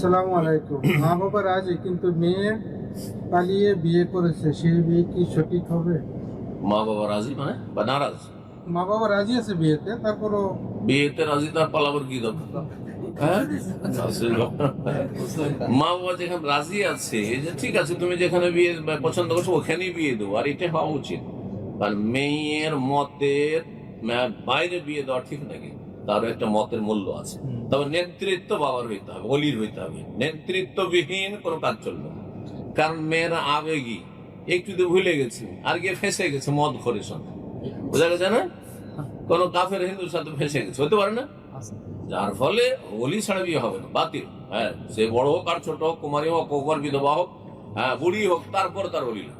আসসালামু আলাইকুম। মা বাবা রাজি, কিন্তু মেয়ে পালিয়ে বিয়ে করেছে, সেই বিয়ে কি সঠিক হবে? মা বাবা রাজি মানে বা নারাজ? মা বাবা রাজি আছে বিয়েতে, তারপরও বিয়েতে রাজি, তার পালাবার কি দরকার? হ্যাঁ, আসলে মা বাবা যেখানে রাজি আছে, যে ঠিক আছে তুমি যেখানে বিয়ে পছন্দ করছো ওখানেই বিয়ে দেবো, আর এটা হওয়া উচিত। কারণ মেয়ের মতের বাইরে বিয়ে দেওয়া ঠিক নাকি? তার একটা মতের মূল্য আছে। তবে নেতৃত্ব বাবার হইতে হবে, অলির হইতে হবে। নেতৃত্ববিহীন কোনো কাজ চলবে না। কারণ মেয়েরা আবেগী, একটু তো ভুলে গেছে আর গিয়ে ফেঁসে গেছে মদ খোরের সঙ্গে, বোঝা গেছে না? কোন কাফের হিন্দুর সাথে ফেঁসে গেছে, হতে পারে না? যার ফলে অলি ছাড়া বিয়ে হবে না, বাতিল। হ্যাঁ, সে বড় হোক আর ছোট হোক, কুমারী হোক কোকর বিধবা হোক, হ্যাঁ বুড়ি হোক, তারপর তার অলি না।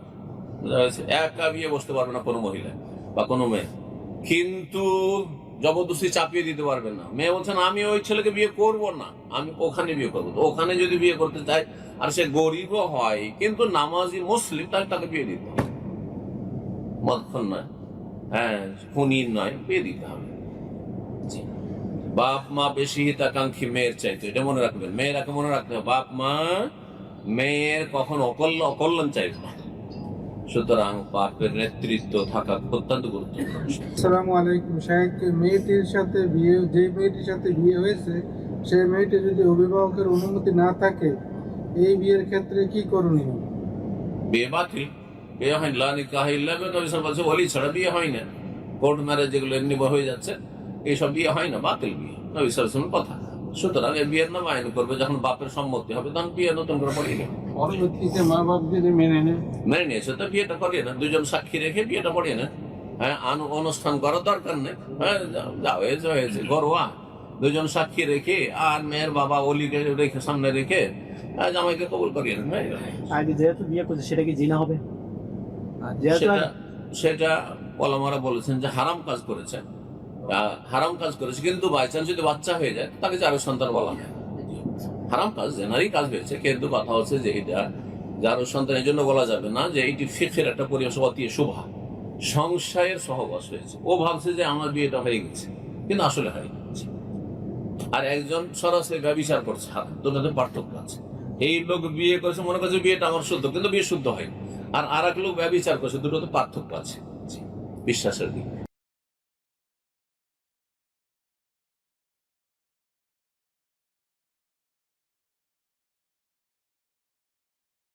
বুঝা গেছে? একা বিয়ে বসতে পারবে না কোনো মহিলা বা কোনো মেয়ে, কিন্তু জবরদস্তি চাপিয়ে দিতে পারবে না। মেয়ে বলছেন আমি ওই ছেলেকে বিয়ে করব না, আমি ওখানে বিয়ে করবো। তো ওখানে যদি বিয়ে করতে চায় আর সে গরিবও হয় কিন্তু নামাজি মুসলিম, তাহলে তাকে বিয়ে দিতে হবে। মদখন নয়, হ্যাঁ খুনি নয়, বিয়ে দিতে হবে। জি। বাপ মা বেশি হিতাকাঙ্ক্ষী মেয়ের চাইতে, এটা মনে রাখবেন। মেয়েরাকে মনে রাখতে হবে, বাপ মা মেয়ের কখন অকল্যাণ চাইবে না। সুতরাং বাপের নেতৃত্ব থাকা অত্যন্ত গুরুত্বপূর্ণ। আসসালামু আলাইকুম শাহেখ, মেয়েটির সাথে বিয়ে, যে মেয়েটির সাথে বিয়ে হয়েছে সেই মেয়েটি যদি অভিভাবকের অনুমতি না থাকে, এই বিয়ের ক্ষেত্রে কি করণীয়? বিয়ে বাতিল, বিয়ে হয় লা নিকাহ ইল্লা বিহি, বলছে ওলি ছাড়া বিয়ে হয় না। কোর্ট ম্যারেজ যেগুলো এমনি হয়ে যাচ্ছে, এইসব বিয়ে হয় না, বাতিল বিয়ে, নবী সাল্লাল্লাহু আলাইহি ওয়াসাল্লামের কথা। সুতরাং এই বিয়ের নাম আইন করবে, যখন বাপের সম্মতি হবে তখন বিয়ে নতুন করে পড়িয়ে নেবে। পরবর্তীতে মা বাপ যদি মেনে নেয়, মেনে নিয়েছে তো বিয়েটা করিয়ে না, দুজন সাক্ষী রেখে বিয়েটা পড়িয়ে না। হ্যাঁ, অনুষ্ঠান করার দরকার নেই। হ্যাঁ, যা হয়েছে হয়েছে, ঘরোয়া দুজন সাক্ষী রেখে আর মেয়ের বাবা অলিকে রেখে সামনে রেখে জামাইকে কবুল করিয়ে নেন। আগে যেহেতু বিয়ে করছে সেটা কি জিনা হবে? সেটা সেটা ওলামারা বলেছেন যে হারাম কাজ করেছে, হারাম কাজ করেছে, কিন্তু বাই চান্স যদি বাচ্চা হয়ে যায় তাকে যারো সন্তান বলা হয়। হারাম কাজ জেনারই কাজ হয়েছে, কিন্তু কথা হচ্ছে যে এটা যারো সন্তান এই জন্য বলা যাবে না যে এটি ফিকহের একটা পরিবেশ অতি শোভা, সংশয়ের সহবাস হয়েছে। ও ভাবছে যে আমার বিয়েটা হয়ে গেছে, কিন্তু আসলে হয়নি। আর একজন সরাসরি ব্যভিচার করছে, দুটোতে পার্থক্য আছে। এই লোক বিয়ে করেছে, মনে করছে বিয়েটা আমার শুদ্ধ, কিন্তু বিয়ে শুদ্ধ হয়নি। আর এক লোক ব্যভিচার করছে, দুটোতে পার্থক্য আছে। বিশ্বাসের দিক